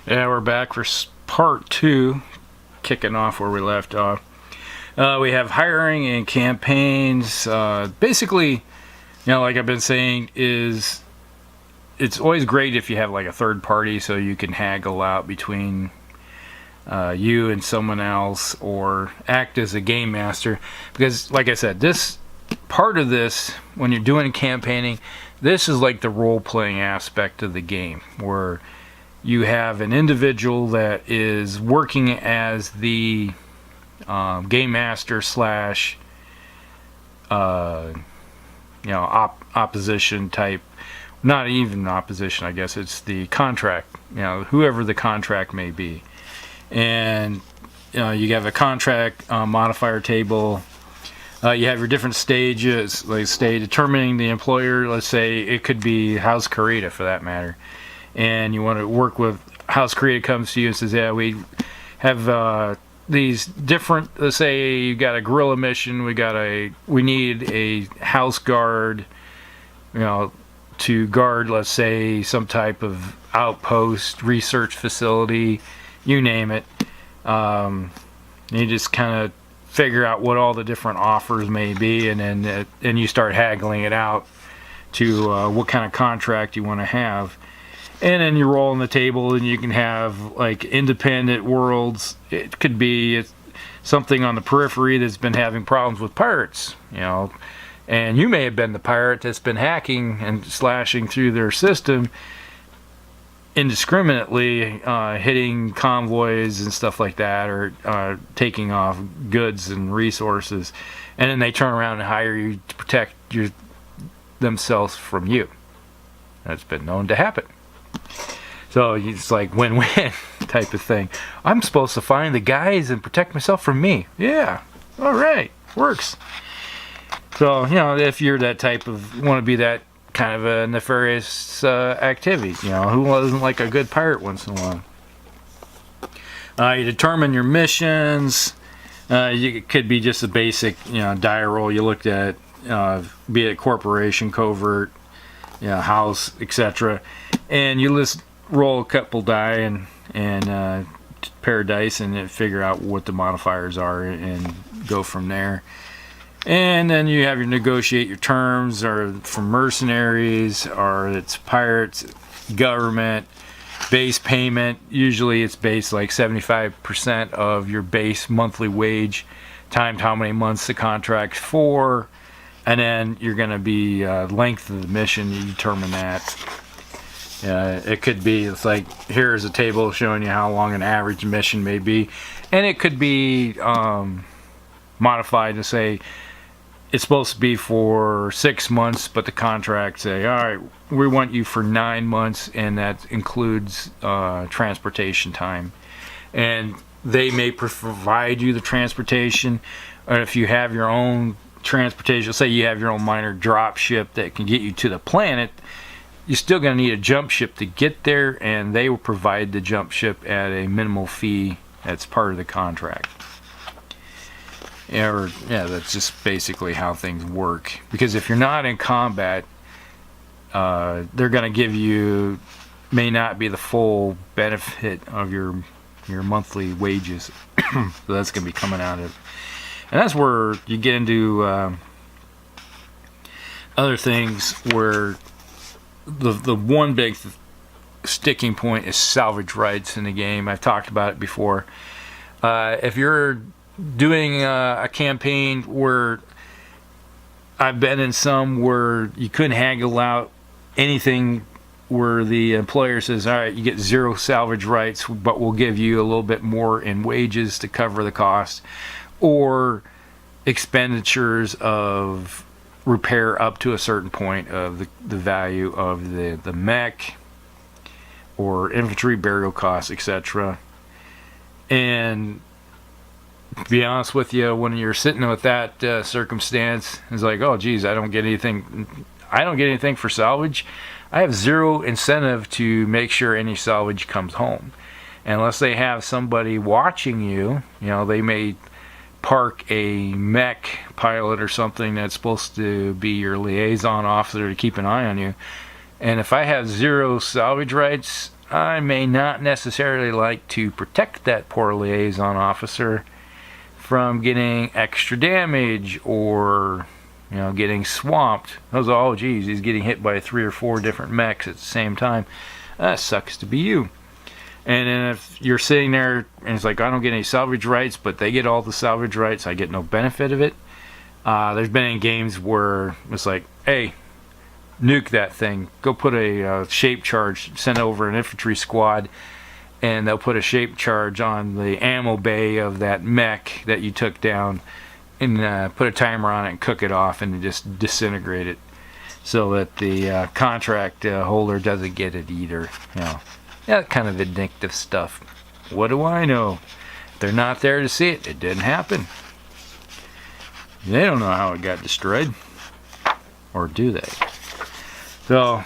Yeah, we're back for part two, kicking off where we left off. We have hiring and campaigns. Basically, like I've been saying, is it's always great if you have like a third party, so you can haggle out between you and someone else, or act as a game master. Because, like I said, this part of this, when you're doing campaigning, this is like the role-playing aspect of the game, where you have an individual that is working as the game master slash opposition type. Not even opposition, I guess it's the contract, whoever the contract may be. And you have a contract modifier table. You have your different stages, like say determining the employer. Let's say it could be House Carita for that matter, and you want to work with House Carita. Comes to you and says, "Yeah, we have these different. Let's say you got a guerrilla mission. We need a house guard, to guard. Let's say some type of outpost, research facility, you name it. You just kind of figure out what all the different offers may be, and then you start haggling it out to what kind of contract you want to have. And then you roll on the table, and you can have like independent worlds. It could be something on the periphery that's been having problems with pirates, and you may have been the pirate that's been hacking and slashing through their system indiscriminately, hitting convoys and stuff like that, or taking off goods and resources, and then they turn around and hire you to protect themselves from you. That's been known to happen. So it's like win-win type of thing. I'm supposed to find the guys and protect myself from me. Yeah, all right, works. So if you're that type of, want to be that kind of a nefarious activity, who wasn't like a good pirate once in a while. You determine your missions. It could be just a basic die roll you looked at, be it corporation, covert, house, etc. And you just roll a couple die and pair of dice and figure out what the modifiers are and go from there. And then you have your negotiate your terms, or for mercenaries, or it's pirates, government, base payment. Usually it's based like 75% of your base monthly wage times how many months the contract's for. And then you're going to be length of the mission, you determine that. It could be, it's like, here's a table showing you how long an average mission may be. And it could be modified to say, it's supposed to be for 6 months, but the contract say, all right, we want you for 9 months, and that includes transportation time. And they may provide you the transportation, or if you have your own transportation, say you have your own minor drop ship that can get you to the planet, you're still going to need a jump ship to get there, and they will provide the jump ship at a minimal fee that's part of the contract. That's just basically how things work. Because if you're not in combat, they're going to give you, may not be the full benefit of your monthly wages. So that's going to be coming out of, and that's where you get into other things where the one big sticking point is salvage rights in the game. I've talked about it before. If you're doing a campaign where, I've been in some where you couldn't haggle out anything, where the employer says, all right, you get 0 salvage rights, but we'll give you a little bit more in wages to cover the cost, or expenditures of repair up to a certain point of the value of the mech, or infantry burial costs, etc. And to be honest with you, when you're sitting with that circumstance, it's like, oh geez, I don't get anything for salvage. I have 0 incentive to make sure any salvage comes home, unless they have somebody watching you. They may park a mech pilot or something that's supposed to be your liaison officer to keep an eye on you. And if I have 0 salvage rights, I may not necessarily like to protect that poor liaison officer from getting extra damage or, you know, getting swamped. I was, oh geez, he's getting hit by 3 or 4 different mechs at the same time. That sucks to be you. And then if you're sitting there and it's like, I don't get any salvage rights, but they get all the salvage rights, I get no benefit of it. There's been in games where it's like, hey, nuke that thing. Go put a shape charge, send over an infantry squad, and they'll put a shape charge on the ammo bay of that mech that you took down, and put a timer on it and cook it off and just disintegrate it, so that the contract holder doesn't get it either. You know, that kind of vindictive stuff. What do I know? If they're not there to see it, it didn't happen. They don't know how it got destroyed, or do they? So,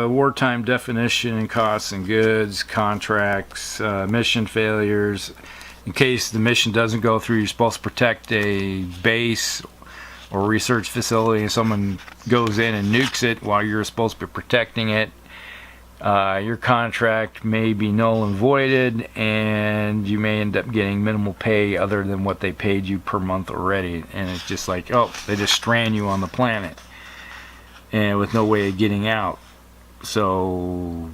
wartime definition and costs and goods, contracts, mission failures. In case the mission doesn't go through, you're supposed to protect a base or research facility, and someone goes in and nukes it while you're supposed to be protecting it. Your contract may be null and voided, and you may end up getting minimal pay other than what they paid you per month already. And it's just like, oh, they just strand you on the planet, and with no way of getting out. So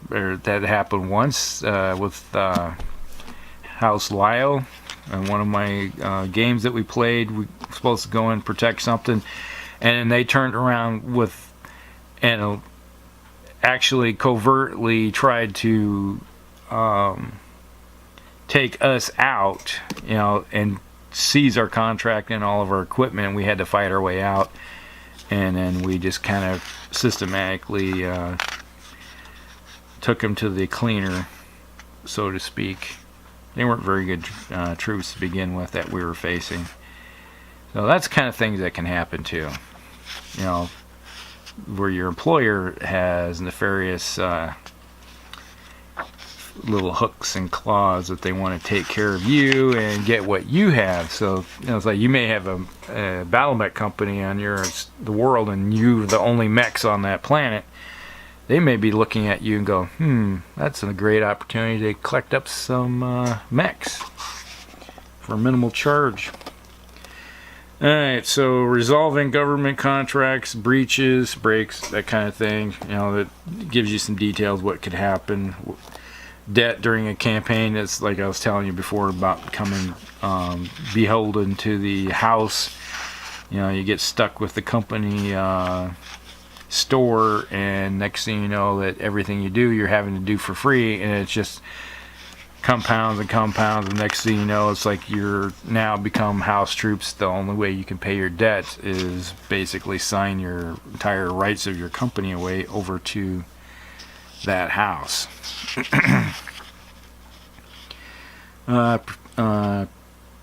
that happened once with House Lio. In one of my games that we played, we were supposed to go and protect something, and they turned around with and actually covertly tried to take us out, you know, and seize our contract and all of our equipment. We had to fight our way out, and then we just kind of systematically took them to the cleaner, so to speak. They weren't very good troops to begin with that we were facing. So that's the kind of things that can happen too. You know, where your employer has nefarious little hooks and claws that they want to take care of you and get what you have. So, you know, it's like you may have a Battlemech company on the world, and you're the only mechs on that planet. They may be looking at you and go, that's a great opportunity to collect up some mechs for minimal charge. Alright, so resolving government contracts, breaches, breaks, that kind of thing. You know, that gives you some details what could happen. Debt during a campaign, it's like I was telling you before about becoming beholden to the house. You know, you get stuck with the company store, and next thing you know that everything you do you're having to do for free, and it's just compounds and compounds, and next thing you know it's like you're now become house troops. The only way you can pay your debt is basically sign your entire rights of your company away over to that house.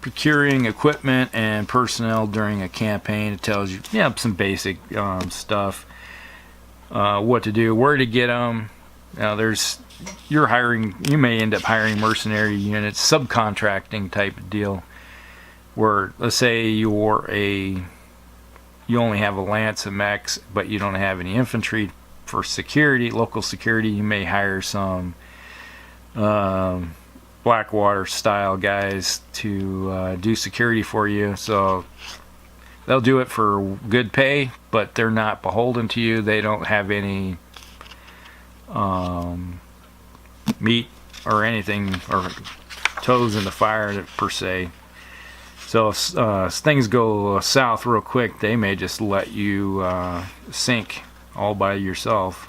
Procuring equipment and personnel during a campaign, it tells you some basic stuff. What to do, where to get them. Now you may end up hiring mercenary units, subcontracting type of deal, where let's say you only have a lance and mechs, but you don't have any infantry. For security, local security, you may hire some Blackwater style guys to do security for you. So they'll do it for good pay, but they're not beholden to you. They don't have any meat or anything or toes in the fire per se. So if things go south real quick, they may just let you sink all by yourself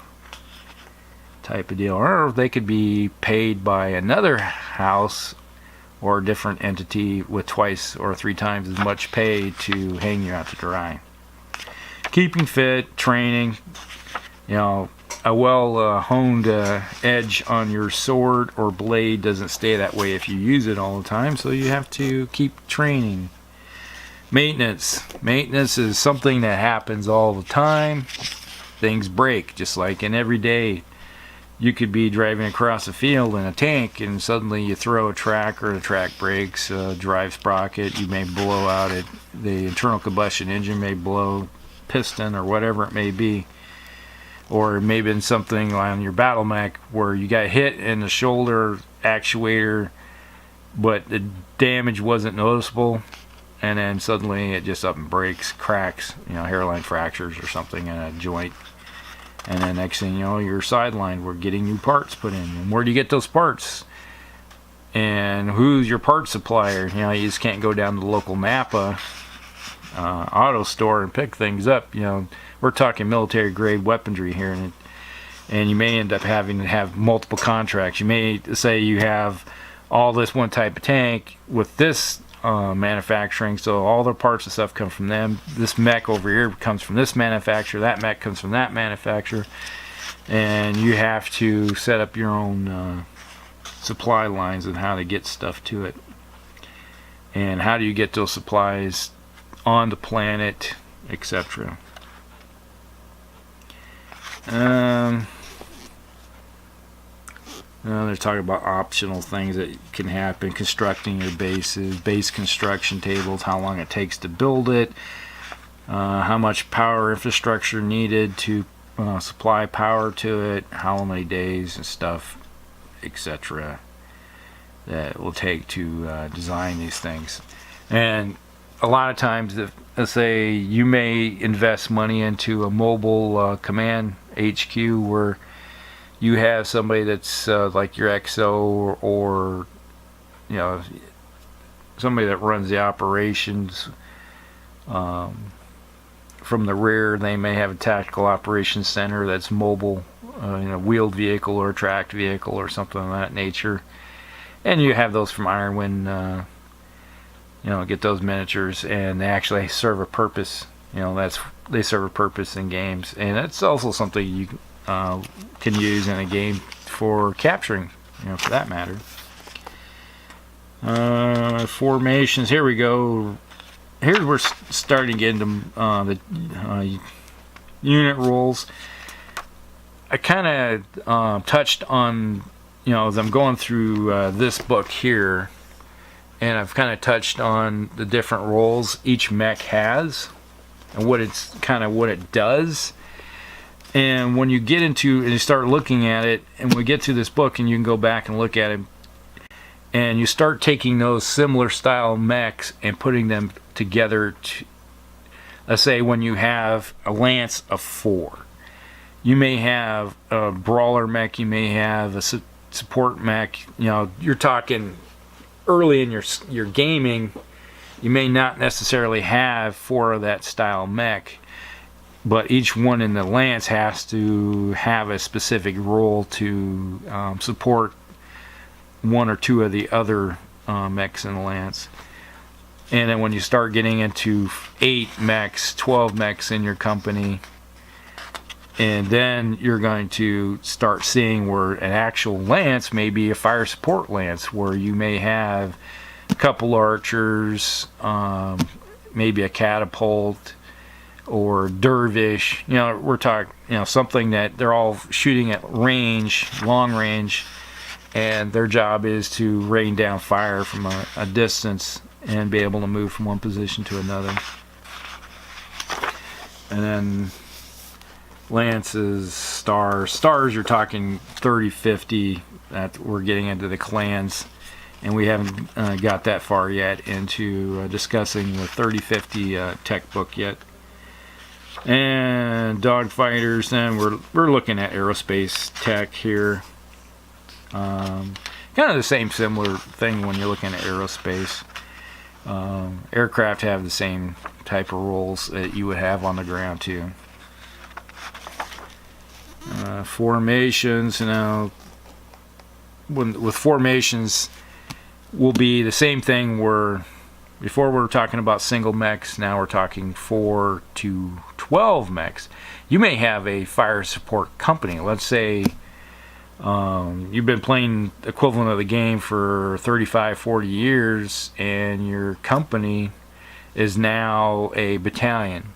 type of deal. Or they could be paid by another house or a different entity with 2 or 3 times as much pay to hang you out to dry. Keeping fit, training, you know, a well honed edge on your sword or blade doesn't stay that way if you use it all the time, so you have to keep training. Maintenance is something that happens all the time. Things break, just like in every day. You could be driving across a field in a tank, and suddenly you throw a track, or the track breaks, drive sprocket, you may blow out the internal combustion engine may blow, piston, or whatever it may be. or maybe in something on your Battlemech where you got hit in the shoulder actuator, but the damage wasn't noticeable, and then suddenly it just up and breaks, cracks, hairline fractures or something in a joint. And then next thing you know, you're sidelined. We're getting new parts put in. And where do you get those parts? And who's your parts supplier? You just can't go down to the local Napa auto store and pick things up. We're talking military grade weaponry here, and you may end up having to have multiple contracts. You may say you have all this one type of tank with this manufacturing, so all the parts and stuff come from them. This mech over here comes from this manufacturer, that mech comes from that manufacturer, and you have to set up your own supply lines and how to get stuff to it, and how do you get those supplies on the planet, etc. They're talking about optional things that can happen: constructing your bases, base construction tables, how long it takes to build it, how much power infrastructure needed to supply power to it, how many days and stuff, etc. that it will take to design these things. And a lot of times, let's say you may invest money into a mobile command HQ where you have somebody that's like your XO, or somebody that runs the operations from the rear. They may have a tactical operations center that's mobile, wheeled vehicle or a tracked vehicle or something of that nature. And you have those from Ironwind, get those miniatures, and they actually serve a purpose. They serve a purpose in games, and that's also something you can use in a game for capturing, for that matter. Formations, here we go. Here we're starting to get into the unit roles. I kind of touched on, as I'm going through this book here, and I've kind of touched on the different roles each mech has and what it does. And when you get into and you start looking at it, and we get to this book and you can go back and look at it, and you start taking those similar style mechs and putting them together let's say when you have a lance of 4, you may have a brawler mech, you may have a support mech. You're talking early in your gaming, you may not necessarily have 4 of that style mech, but each one in the lance has to have a specific role to support 1 or 2 of the other mechs in the lance. And then when you start getting into 8 mechs, 12 mechs in your company, and then you're going to start seeing where an actual lance may be a fire support lance, where you may have a couple archers, maybe a catapult, or dervish. We're talking something that they're all shooting at range, long range, and their job is to rain down fire from a distance and be able to move from one position to another. And then lances, stars, you're talking 30, 50. That we're getting into the clans, and we haven't got that far yet into discussing the 3050 tech book yet. And dogfighters, then we're looking at aerospace tech here. Kind of the similar thing when you're looking at aerospace. Aircraft have the same type of roles that you would have on the ground too. Formations, with formations will be the same thing where before we were talking about single mechs, now we're talking 4 to 12 mechs. You may have a fire support company. Let's say you've been playing the equivalent of the game for 35, 40 years, and your company is now a battalion.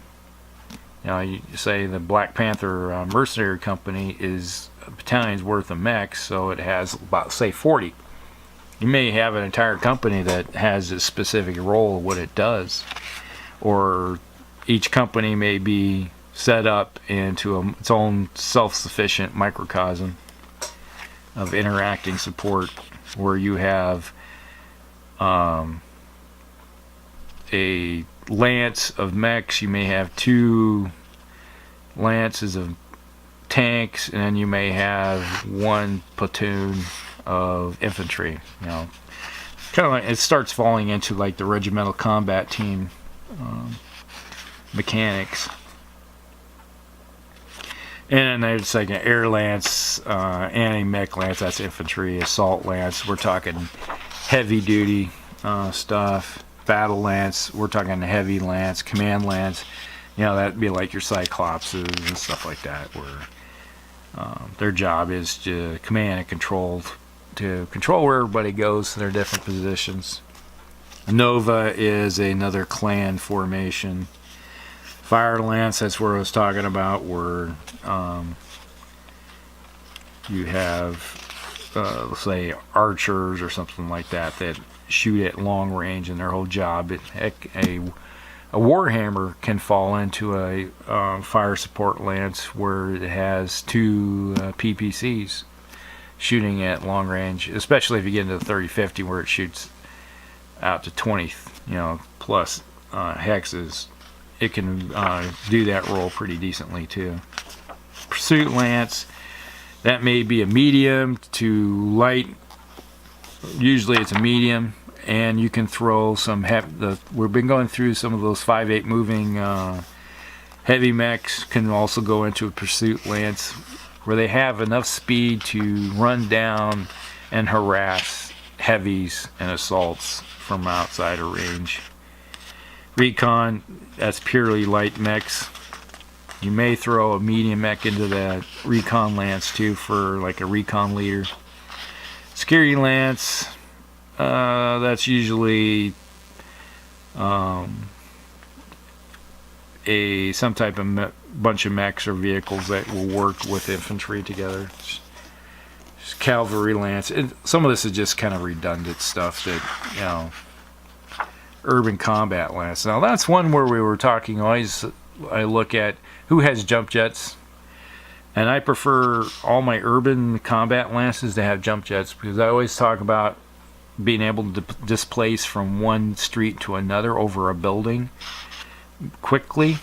You say the Black Panther Mercenary Company is a battalion's worth of mechs, so it has about, say, 40. You may have an entire company that has a specific role of what it does, or each company may be set up into its own self-sufficient microcosm of interacting support, where you have a lance of mechs. You may have 2 lances of tanks, and then you may have 1 platoon of infantry. You know, kind of like it starts falling into like the regimental combat team mechanics. And there's like an air lance, anti-mech lance, that's infantry, assault lance, we're talking heavy duty stuff. Battle lance, we're talking heavy lance, command lance, you know, that'd be like your cyclopses and stuff like that, where their job is to command and control, to control where everybody goes to their different positions. Nova is another clan formation. Fire lance, that's where I was talking about, where you have, let's say, archers or something like that that shoot at long range, and their whole job, a warhammer can fall into a fire support lance where it has 2 PPCs shooting at long range, especially if you get into the 30-50 where it shoots out to 20, you know, plus hexes. It can do that role pretty decently too. Pursuit lance, that may be a medium to light. Usually it's a medium, and you can throw some we've been going through some of those 5/8 moving heavy mechs can also go into a pursuit lance, where they have enough speed to run down and harass heavies and assaults from outside of range. Recon, that's purely light mechs. You may throw a medium mech into that recon lance too, for like a recon leader. Security lance, that's usually some type of bunch of mechs or vehicles that will work with infantry together. Just cavalry lance. Some of this is just kind of redundant stuff that, you know. Urban combat lance. Now that's one where we were talking, I look at who has jump jets, and I prefer all my urban combat lances to have jump jets, because I always talk about being able to displace from one street to another over a building quickly,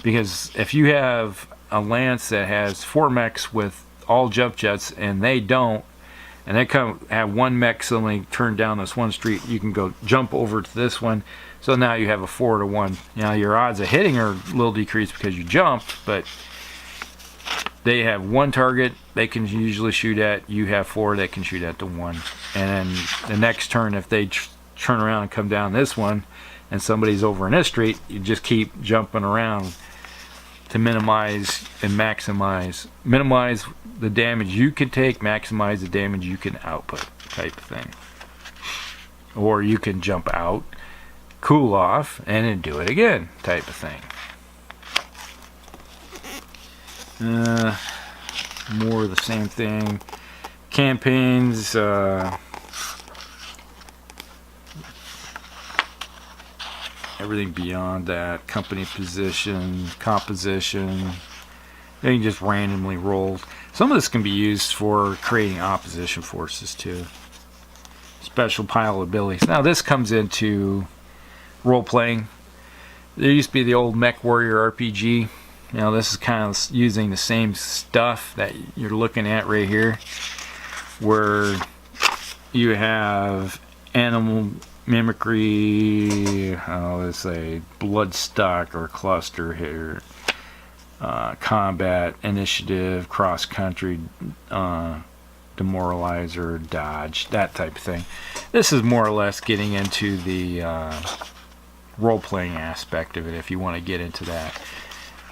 because if you have a lance that has 4 mechs with all jump jets and they don't, and they have 1 mech suddenly turn down this one street, you can go jump over to this one. So now you have a 4-to-1. Now your odds of hitting are a little decreased because you jumped, but they have 1 target they can usually shoot at. You have 4 that can shoot at the 1. And then the next turn, if they turn around and come down this one, and somebody's over in this street, you just keep jumping around to minimize and maximize. Minimize the damage you can take, maximize the damage you can output, type of thing. Or you can jump out, cool off, and then do it again, type of thing. More of the same thing. Campaigns, everything beyond that, company position, composition, then you just randomly roll. Some of this can be used for creating opposition forces too. Special pile of abilities. Now this comes into role-playing. There used to be the old Mech Warrior RPG. You know, this is kind of using the same stuff that you're looking at right here, where you have animal mimicry, let's say bloodstock or cluster here, combat, initiative, cross country, demoralizer, dodge, that type of thing. This is more or less getting into the role-playing aspect of it, if you want to get into that,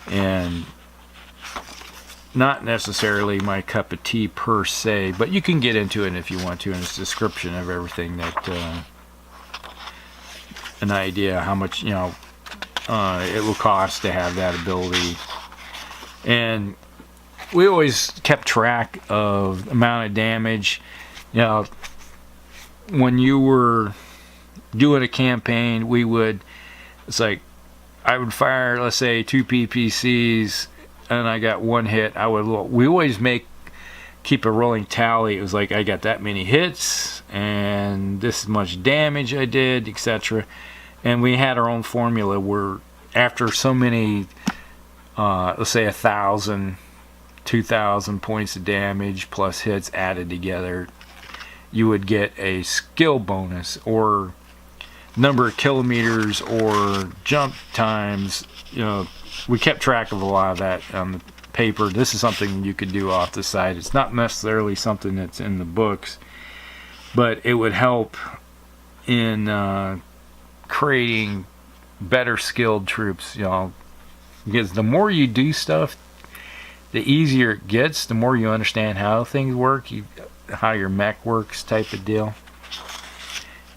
and not necessarily my cup of tea per se, but you can get into it if you want to, in its description of everything, that an idea how much, you know, it will cost to have that ability. And we always kept track of the amount of damage. You know, when you were doing a campaign, it's like I would fire, let's say, 2 PPCs, and I got 1 hit. We always keep a rolling tally. It was like I got that many hits, and this much damage I did, etc. And we had our own formula where after so many, let's say 1,000, 2,000 points of damage plus hits added together, you would get a skill bonus or number of kilometers or jump times. We kept track of a lot of that on the paper. This is something you could do off the side. It's not necessarily something that's in the books, but it would help in creating better skilled troops, because the more you do stuff, the easier it gets, the more you understand how things work, how your mech works, type of deal.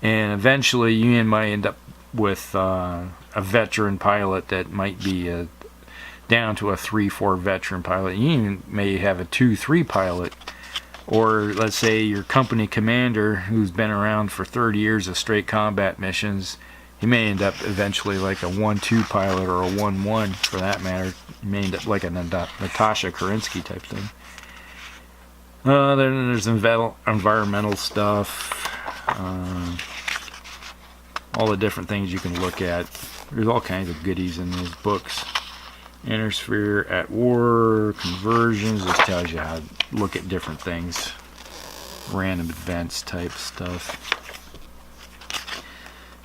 And eventually you might end up with a veteran pilot that might be down to a 3-4 veteran pilot. You even may have a 2-3 pilot, or let's say your company commander who's been around for 30 years of straight combat missions. He may end up eventually like a 1-2 pilot, or a 1-1 for that matter. He may end up like a Natasha Kerensky type thing. Then there's environmental stuff. All the different things you can look at. There's all kinds of goodies in those books. Intersphere at war, conversions. This tells you how to look at different things. Random events type stuff.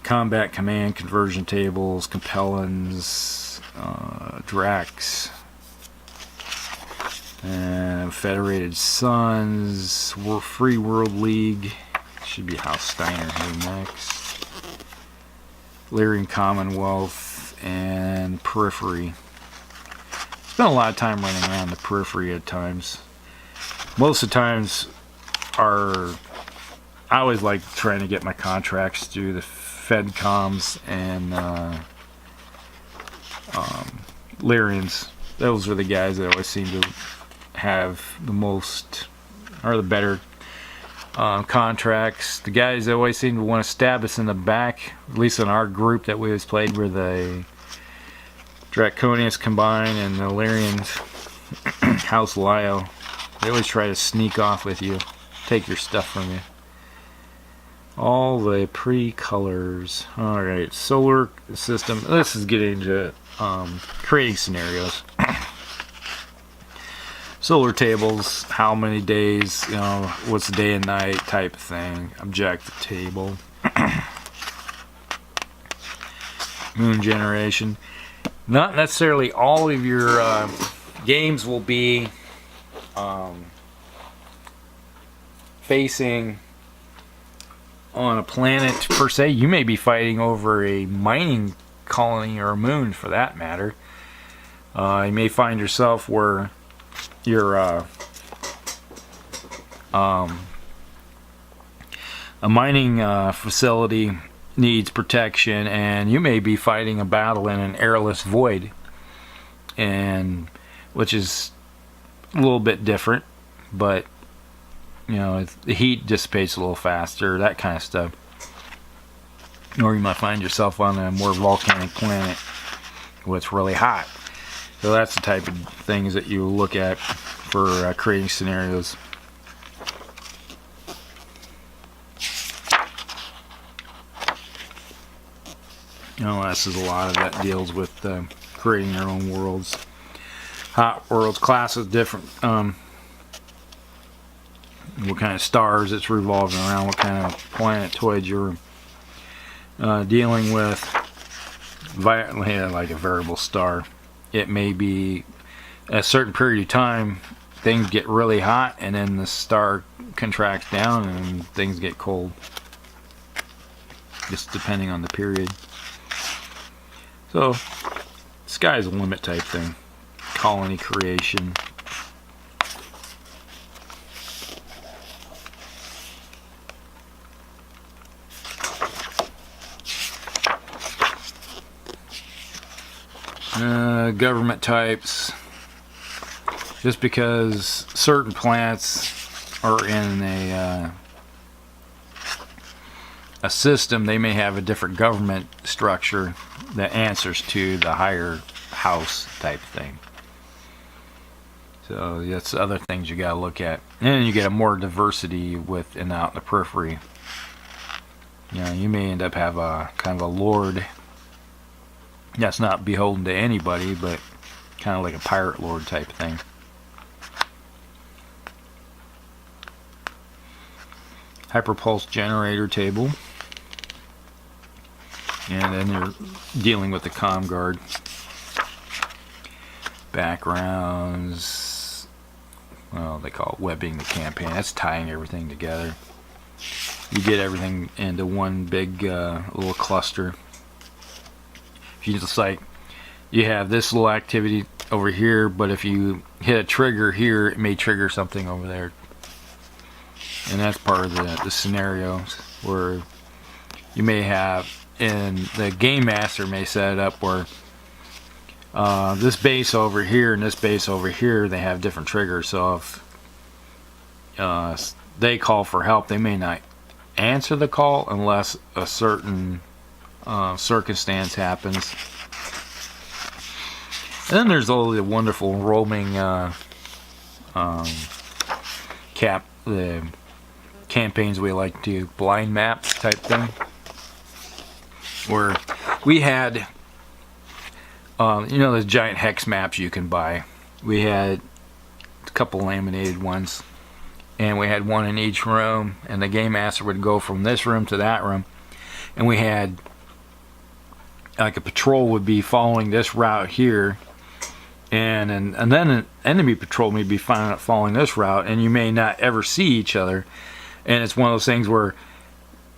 Combat command conversion tables, compellins, Drax, Federated Suns, Free World League. Should be House Steiner here next. Lyrian Commonwealth and Periphery. Spent a lot of time running around the Periphery at times. Most of the times I always like trying to get my contracts through the FedComs and Lyrians. Those are the guys that always seem to have the most, or the better contracts. The guys that always seem to want to stab us in the back, at least in our group that we always played, were the Draconians Combine and the Lyrians, House Lyo. They always try to sneak off with you, take your stuff from you. All the pretty colors. Alright, solar system. This is getting into creating scenarios. Solar tables, how many days, what's the day and night type of thing. Objective table. Moon generation. Not necessarily all of your games will be facing on a planet per se. You may be fighting over a mining colony or a moon for that matter. You may find yourself where your a mining facility needs protection, and you may be fighting a battle in an airless void, and which is a little bit different, but the heat dissipates a little faster, that kind of stuff. Or you might find yourself on a more volcanic planet where it's really hot. So that's the type of things that you look at for creating scenarios. This is a lot of that deals with creating your own worlds. Hot worlds class is different. What kind of stars it's revolving around, what kind of planetoid you're dealing with. Like a variable star. It may be at a certain period of time things get really hot, and then the star contracts down and things get cold. Just depending on the period. So, sky's the limit type thing. Colony creation. Government types. Just because certain planets are in a a system, they may have a different government structure that answers to the higher house type thing. So that's other things you gotta look at. And then you get a more diversity with and out in the periphery. You know, you may end up have a kind of a lord that's not beholden to anybody, but kind of like a pirate lord type thing. Hyperpulse generator table. And then you're dealing with the comm guard. Backgrounds. Well, they call it webbing the campaign. That's tying everything together. You get everything into one big little cluster. If you just like, you have this little activity over here, but if you hit a trigger here, it may trigger something over there. And that's part of the scenarios where you may have, and the game master may set it up where this base over here and this base over here, they have different triggers. So if they call for help, they may not answer the call unless a certain circumstance happens. And then there's all the wonderful roaming the campaigns we like to blind map type thing, where we had you know, those giant hex maps you can buy. We had a couple laminated ones, and we had one in each room, and the game master would go from this room to that room, and we had like a patrol would be following this route here, and then an enemy patrol may be following this route, and you may not ever see each other. And it's one of those things where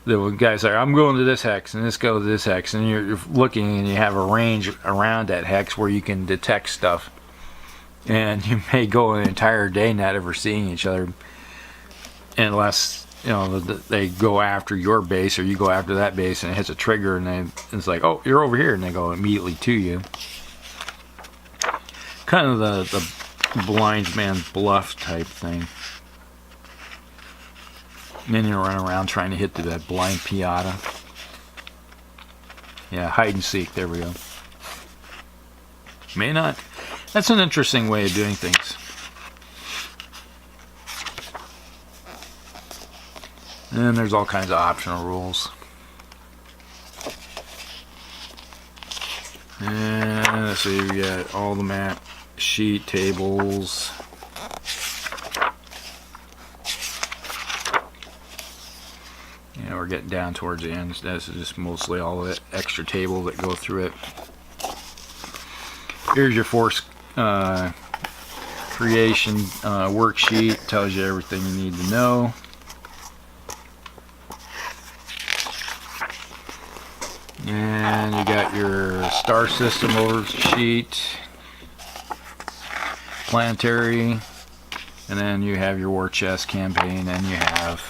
the guy's like, I'm going to this hex, and this goes to this hex, and you're looking, and you have a range around that hex where you can detect stuff, and you may go an entire day not ever seeing each other, unless, you know, they go after your base or you go after that base, and it hits a trigger, and it's like, oh, you're over here, and they go immediately to you. Kind of the blind man's bluff type thing. And then you run around trying to hit that blind piata. Yeah, hide and seek. There we go. May not. That's an interesting way of doing things. And then there's all kinds of optional rules. And let's see, we got all the map sheet tables. Yeah, we're getting down towards the end. This is just mostly all of it, extra table that go through it. Here's your force creation worksheet. Tells you everything you need to know. And you got your star system oversheet, planetary, and then you have your war chest campaign, and you have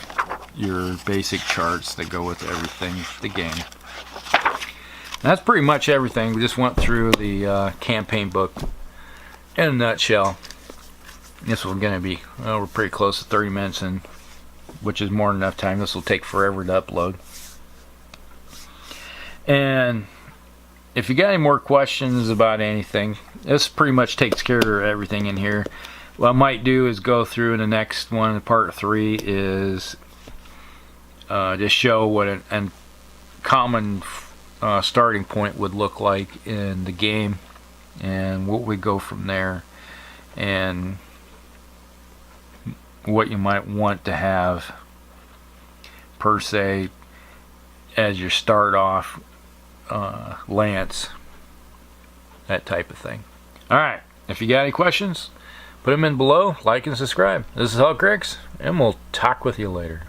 your basic charts that go with everything, the game. And that's pretty much everything. We just went through the campaign book in a nutshell. This was going to be, well, we're pretty close to 30 minutes in, which is more than enough time. This will take forever to upload. And if you got any more questions about anything, this pretty much takes care of everything in here. What I might do is go through in the next one, part 3, is just show what a common starting point would look like in the game, and what we go from there, and what you might want to have per se as your start off lance, that type of thing. Alright, if you got any questions, put them in below, like and subscribe. This is Hulk Ricks, and we'll talk with you later.